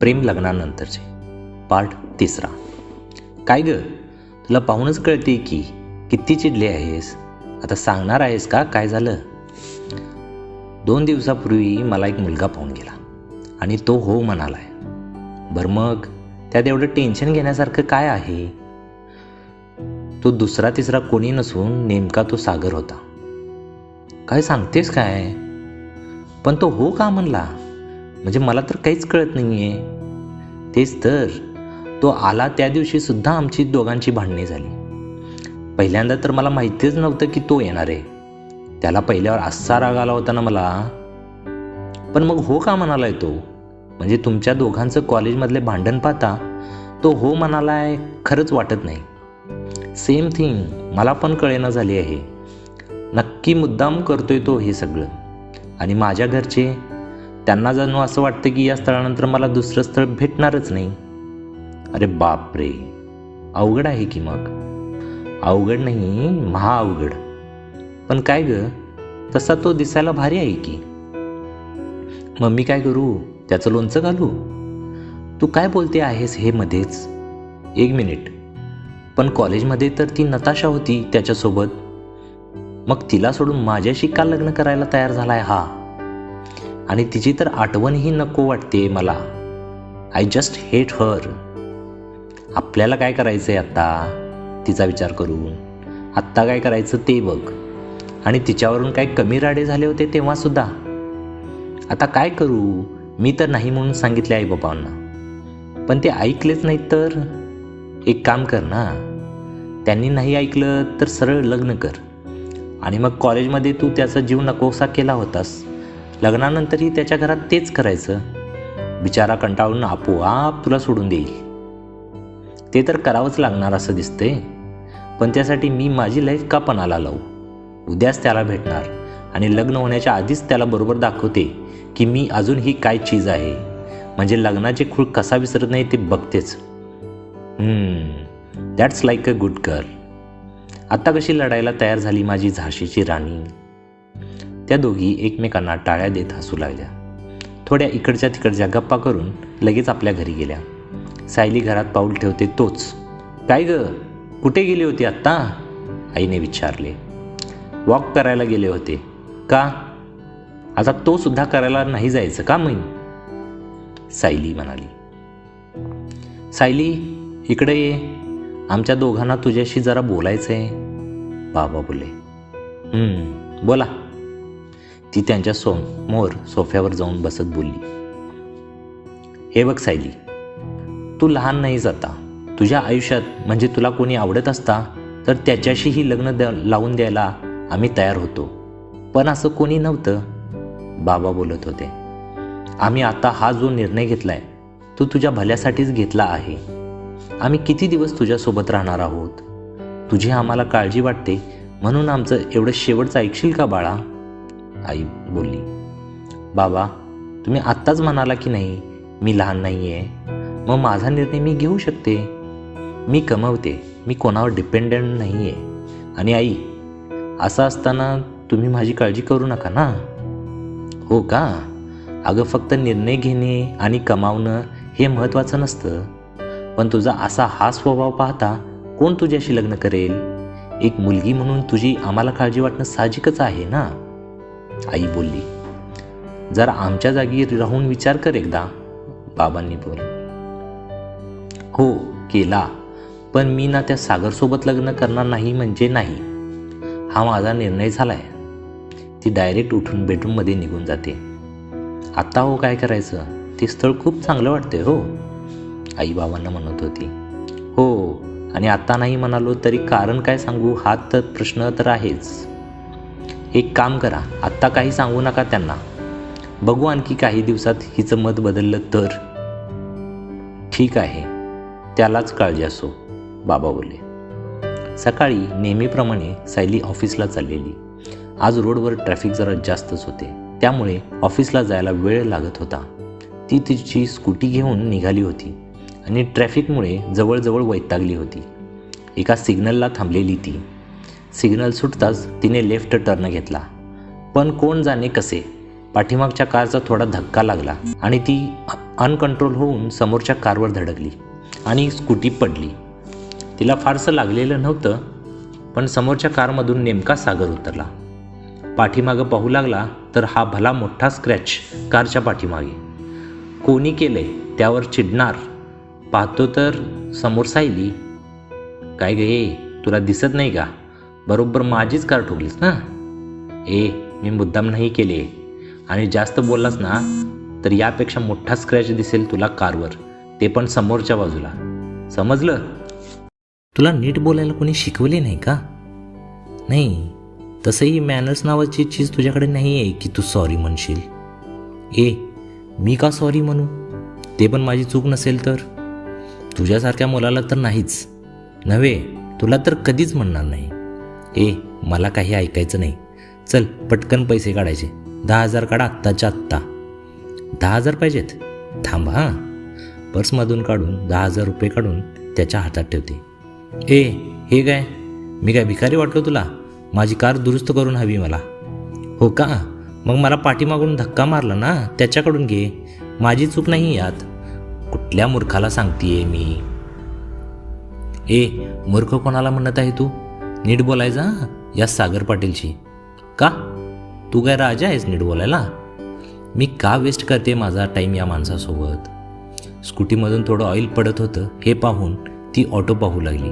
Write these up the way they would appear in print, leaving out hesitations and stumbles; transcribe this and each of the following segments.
प्रेम लग्नानंतरचे part 3. काय ग, तुला पाहूनच कळते की किती चिडले आहेस. आता सांगणार आहेस का काय झालं? 2 दिवसापूर्वी मला एक मुलगा पाहून गेला आणि तो हो म्हणालाय. बरं मग त्यात एवढं टेन्शन घेण्यासारखं काय आहे? तो दुसरा तिसरा कोणी नसून नेमका तो सागर होता. काय सांगतेस काय? पण तो हो का म्हणला? म्हणजे मला तर काहीच कळत नाहीये. तेच तर, तो आला त्या दिवशी सुद्धा आमची दोघांची भांडणे झाली. पहिल्यांदा तर मला माहितीच नव्हतं की तो येणार आहे. त्याला पहिल्यावर असा राग आला होता ना मला. पण मग हो का म्हणालाय तो? म्हणजे तुमच्या दोघांचं कॉलेजमधले भांडण पाहता तो हो म्हणालाय खरंच वाटत नाही. सेम थिंग मला पण कळेना झाली आहे. नक्की मुद्दाम करतोय तो हे सगळं. आणि माझ्या घरचे, त्यांना जणू असं वाटतं की या स्थळानंतर मला दुसरं स्थळ भेटणारच नाही. अरे बापरे, अवघड आहे की मग. अवघड नाही, महाअवघड. पण काय ग, तसा तो दिसायला भारी आहे की. मग मी काय करू? त्याचं लोणचं घालू? तू काय बोलते आहेस हे मध्येच? 1 मिनिट. पण कॉलेजमध्ये तर ती नताशा होती त्याच्यासोबत. मग तिला सोडून माझ्याशी का लग्न करायला तयार झालाय हा? आणि तिची तर आठवणही नको वाटते मला. I just hate her. आपल्याला काय करायचंय आत्ता? तिचा विचार करून आत्ता काय करायचं ते बघ. आणि तिच्यावरून काय कमी राडे झाले होते तेव्हा सुद्धा. आता काय करू? मी तर नाही म्हणून सांगितले आई बाबांना, पण ते ऐकलेच नाहीत. तर एक काम कर ना, त्यांनी नाही ऐकलं तर सरळ लग्न कर. आणि मग कॉलेजमध्ये तू त्याचा जीव नकोसा केला होतास, लग्नानंतरही त्याच्या घरात तेच करायचं. बिचारा कंटाळून आपोआप तुला सोडून देईल. ते तर करावंच लागणार असं दिसतंय. पण त्यासाठी मी माझी लाईफ का पणाला लावू? उद्याच त्याला भेटणार आणि लग्न होण्याच्या आधीच त्याला बरोबर दाखवते की मी अजूनही काय चीज आहे. म्हणजे लग्नाचे खूळ कसा विसरत नाही ते बघतेच. That's like a good girl. आत्ता कशी लढायला तयार झाली माझी झाशीची राणी. त्या दोघी एकमेकांना टाळ्या देत हसू लागल्या. थोड्या इकडच्या तिकडच्या गप्पा करून लगेच आपल्या घरी गेल्या. सायली घरात पाऊल ठेवते तोच. काय ग, कुठे गेली होती आत्ता? आईने विचारले. वॉक करायला गेले होते. का? आता तो सुद्धा करायला नाही जायचं का मग? सायली म्हणाली. सायली, इकडे ये, आमच्या दोघांना तुझ्याशी जरा बोलायचंय. बाबा बोलले. बोला. ती त्यांच्या समोर सोफ्यावर जाऊन बसत बोलली. हे बघ सायली, तू लहान नाहीस आता. तुझ्या आयुष्यात म्हणजे तुला कोणी आवडत असता तर त्याच्याशीही लग्न लावून द्यायला आम्ही तयार होतो. पण असं कोणी नव्हतं. बाबा बोलत होते. आम्ही आता हा जो निर्णय घेतलाय तो तुझ्या भल्यासाठीच घेतला आहे. आम्ही किती दिवस तुझ्यासोबत राहणार आहोत. तुझी आम्हाला काळजी वाटते म्हणून आमचं एवढं शेवटचं ऐकशील का बाळा? आई बोलली. बाबा, तुम्ही आत्ताच म्हणाला की नाही मी लहान नाही आहे. मग माझा निर्णय मी घेऊ शकते. मी कमवते, मी कोणावर डिपेंडंट नाही आहे. आणि आई, असं असताना तुम्ही माझी काळजी करू नका ना. हो का? अगं, फक्त निर्णय घेणे आणि कमावणं हे महत्त्वाचं नसतं. पण तुझा असा हा स्वभाव पाहता कोण तुझ्याशी लग्न करेल? एक मुलगी म्हणून तुझी आम्हाला काळजी वाटणं साहजिकच आहे ना. आई बोलली. जरा आमच्या जागी राहून विचार कर एकदा. बाबांनी बोलले. हो केला, पण मी ना त्या सागरसोबत लग्न करणार नाही म्हणजे नाही. हा माझा निर्णय झालाय. ती डायरेक्ट उठून बेडरूममध्ये निघून जाते. आत्ता हो काय करायचं? ते स्थळ खूप चांगलं वाटते हो, आई बाबांना म्हणत होती. हो, आणि आत्ता नाही म्हणालो तरी कारण काय सांगू हा तर प्रश्न तर आहेच. एक काम करा, आत्ता काही सांगू नका त्यांना. बघू आणखी काही दिवसात हिचं मत बदललं तर. ठीक आहे, त्यालाच काळजी असो, बाबा बोलले. सकाळी नेहमीप्रमाणे सायली ऑफिसला चाललेली. आज रोडवर ट्रॅफिक जरा जास्तच होते, त्यामुळे ऑफिसला जायला वेळ लागत होता. ती तिची स्कूटी घेऊन निघाली होती आणि ट्रॅफिकमुळे जवळजवळ वैतागली होती. एका सिग्नलला थांबलेली ती. सिग्नल सुटताच तिने लेफ्ट टर्न घेतला. पण कोण जाणे कसे, पाठीमागच्या कारचा थोडा धक्का लागला आणि ती अनकंट्रोल होऊन समोरच्या कारवर धडकली आणि स्कूटी पडली. तिला फारसं लागलेलं नव्हतं, पण समोरच्या कारमधून नेमका सागर उतरला. पाठीमागं पाहू लागला तर हा भला मोठा स्क्रॅच कारच्या पाठीमागे. कोणी केलंय त्यावर चिडणार, पाहतो तर समोर सायली. काय गे, तुला दिसत नाही का? बरोबर माझीच कार ठोकलीस ना? मी मुद्दाम नाही केले, आणि जास्त बोललास ना तर यापेक्षा मोठा स्क्रॅच दिसेल तुला कारवर, ते पण समोरच्या बाजूला. समजलं? तुला नीट बोलायला कोणी शिकवले नाही का? नाही, तसंही मॅनर्स नावाची चीज तुझ्याकडे नाही आहे की तू सॉरी म्हणशील. मी का सॉरी म्हणू? ते पण माझी चूक नसेल तर? तुझ्यासारख्या मुलाला तर नाहीच नव्हे, तुला तर कधीच म्हणणार नाही. मला काही ऐकायचं नाही. चल पटकन पैसे काढायचे. 10,000 काढा आत्ताच्या आत्ता. 10,000 पाहिजेत? थांब हां. पर्समधून काढून 10,000 रुपये काढून त्याच्या हातात ठेवते. हे काय? मी काय भिकारी वाटलो तुला? माझी कार दुरुस्त करून हवी मला. हो का? मग मला पाठीमागून धक्का मारला ना, त्याच्याकडून घे. माझी चूक नाही यात. कुठल्या मूर्खाला सांगतीये मी? मूर्ख कोणाला म्हणत आहे तू? नीट बोलायचा या सागर पाटीलशी. का? तू काय राजा आहेस नीट बोलायला? मी का वेस्ट करते माझा टाईम या माणसासोबत? स्कूटीमधून थोडं ऑइल पडत होतं हे पाहून ती ऑटो पाहू लागली.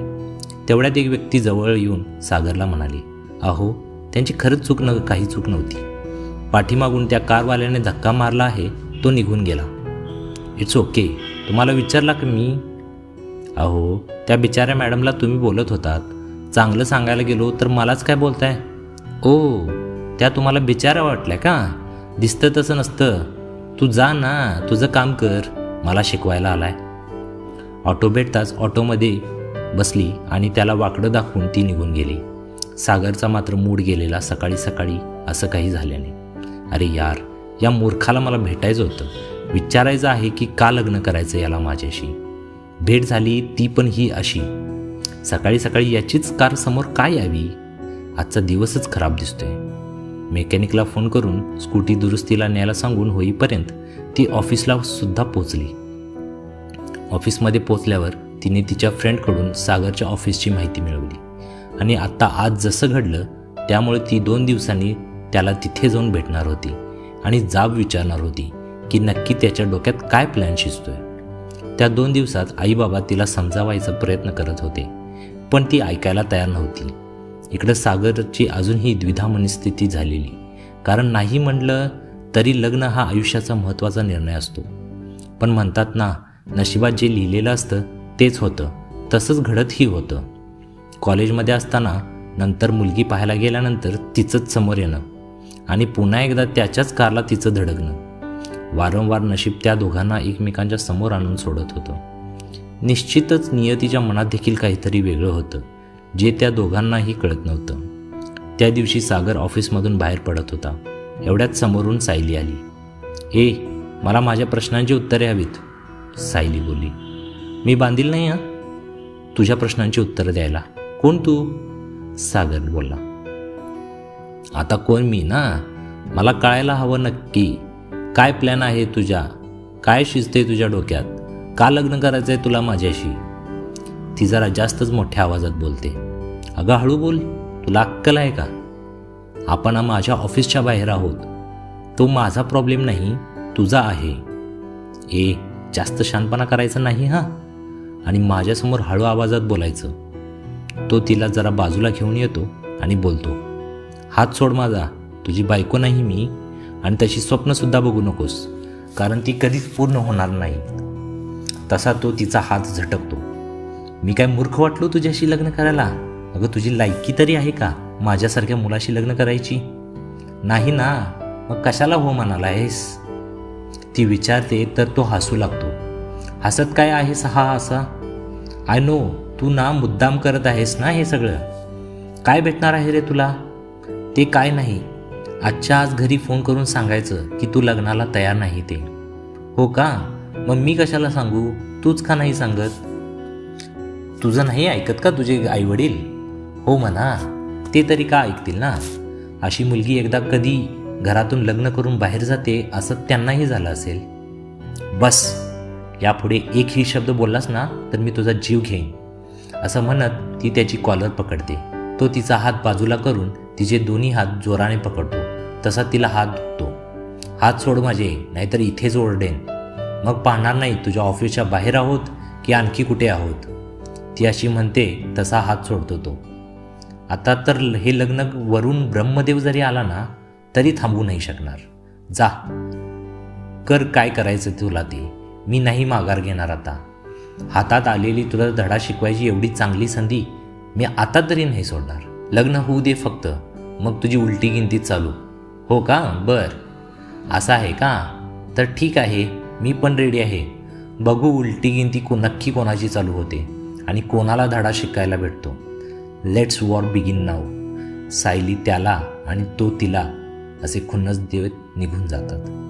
तेवढ्यात एक व्यक्ती जवळ येऊन सागरला म्हणाली, अहो, त्यांची खरंच काही चूक नव्हती. पाठीमागून त्या कारवाल्याने धक्का मारला आहे, तो निघून गेला. It's okay. तुम्हाला विचारला की मी? अहो, त्या बिचाऱ्या मॅडमला तुम्ही बोलत होतात. चांगलं सांगायला गेलो तर मलाच काय बोलताय? त्या तुम्हाला बिचाऱ्या वाटल्या का? दिसतं तसं नसतं. तू जा ना, तुझं काम कर. मला शिकवायला आलाय. ऑटो भेटताच ऑटोमध्ये बसली आणि त्याला वाकडं दाखवून ती निघून गेली. सागरचा मात्र मूड गेलेला. सकाळी सकाळी असं काही झाल्याने. अरे यार, या मूर्खाला मला भेटायचं होतं. विचारायचं आहे की का लग्न करायचं याला माझ्याशी. भेट झाली ती पण ही अशी. सकाळी सकाळी याचीच कार समोर काय यावी? आजचा दिवसच खराब दिसतोय. मेकॅनिकला फोन करून स्कूटी दुरुस्तीला न्यायला सांगून होईपर्यंत ती ऑफिसला सुद्धा पोचली. ऑफिसमध्ये पोचल्यावर तिने तिच्या फ्रेंडकडून सागरच्या ऑफिसची माहिती मिळवली आणि आता आज जसं घडलं त्यामुळे ती 2 दिवसांनी त्याला तिथे जाऊन भेटणार होती आणि जाब विचारणार होती की नक्की त्याच्या डोक्यात काय प्लॅन शिजतोय. त्या 2 दिवसात आईबाबा तिला समजावायचा प्रयत्न करत होते, पण ती ऐकायला तयार नव्हती. इकडं सागरची अजूनही द्विधा मनस्थिती झालेली, कारण नाही म्हटलं तरी लग्न हा आयुष्याचा महत्त्वाचा निर्णय असतो. पण म्हणतात ना, नशिबात जे लिहिलेलं असतं तेच होतं. तसंच घडतही होतं. कॉलेजमध्ये असताना नंतर मुलगी पाहायला गेल्यानंतर तिचंच समोर येणं आणि पुन्हा एकदा त्याच्याच कारला तिचं धडकणं. वारंवार नशीब त्या दोघांना एकमेकांच्या समोर आणून सोडत होतं. निश्चितच नियतीच्या मनात देखील काहीतरी वेगळं होतं, जे त्या दोघांनाही कळत नव्हतं. त्या दिवशी सागर ऑफिसमधून बाहेर पडत होता. एवढ्यात समोरून सायली आली. मला माझ्या प्रश्नांची उत्तरे हवीत. सायली बोलली. मी बांधील नाही तुझ्या प्रश्नांची उत्तरं द्यायला. कोण तू? सागर बोलला. आता कोण मी ना? मला कळायला हवं नक्की काय प्लॅन आहे तुझ्या, काय शिजते तुझ्या डोक्यात, का लग्न करायचं आहे तुला माझ्याशी? ती जरा जास्तच मोठ्या आवाजात बोलते. अगं हळू बोल, तुला अक्कल आहे का? आपण माझ्या ऑफिसच्या बाहेर आहोत. तो माझा प्रॉब्लेम नाही, तुझा आहे. जास्त शानपणा करायचं नाही आणि माझ्यासमोर हळू आवाजात बोलायचं. तो तिला जरा बाजूला घेऊन येतो आणि बोलतो, हात सोड माझा. तुझी बायको नाही मी, आणि तशी स्वप्नसुद्धा बघू नकोस, कारण ती कधीच पूर्ण होणार नाही. तसा तो तिचा हात झटकतो. मी काय मूर्ख वाटलो तुझ्याशी लग्न करायला? अगं तुझी लायकी तरी आहे का माझ्यासारख्या मुलाशी लग्न करायची? नाही ना, मग कशाला हो म्हणाला आहेस? ती विचारते तर तो हसू लागतो. हसत काय आहेस असा? आय नो, तू ना मुद्दाम करत आहेस ना हे सगळं. काय भेटणार आहे रे तुला? ते काय नाही. आजच्या आज घरी फोन करून सांगायचं की तू लग्नाला तयार नाही ते. हो का? मग मी कशाला सांगू? तूच का नाही सांगत? तुझं नाही ऐकत का तुझे आईवडील? हो म्हणा, ते तरी का ऐकतील ना. अशी मुलगी एकदा कधी घरातून लग्न करून बाहेर जाते असं त्यांनाही झालं असेल. बस, यापुढे एकही शब्द बोललास ना तर मी तुझा जीव घेईन, असं म्हणत ती त्याची कॉलर पकडते. तो तिचा हात बाजूला करून तिचे दोन्ही हात जोराने पकडतो. तसा तिला हात दुखतो. हात सोड माझे, नाहीतर इथेच ओरडेन. मग पाहणार नाही तुझ्या ऑफिसच्या बाहेर आहोत की आणखी कुठे आहोत. ती अशी म्हणते तसा हात सोडतो तो. आता तर हे लग्न वरून ब्रह्मदेव जरी आला ना तरी थांबू नाही शकणार. जा, कर काय करायचं तुला ते. मी नाही माघार घेणार आता. हातात आलेली तुला धडा शिकवायची एवढी चांगली संधी मी आता तरी नाही सोडणार. लग्न होऊ दे फक्त, मग तुझी उलटी गिनतीच चालू. हो का? बर, असं आहे का? तर ठीक आहे, मी पण रेडी आहे. बघू उलटी गिनती नक्की कोणाची चालू होते आणि कोणाला धडा शिकायला भेटतो. Let's war begin now. Sayali त्याला आणि तो तिला असे खुन्नस देत निघून जातात.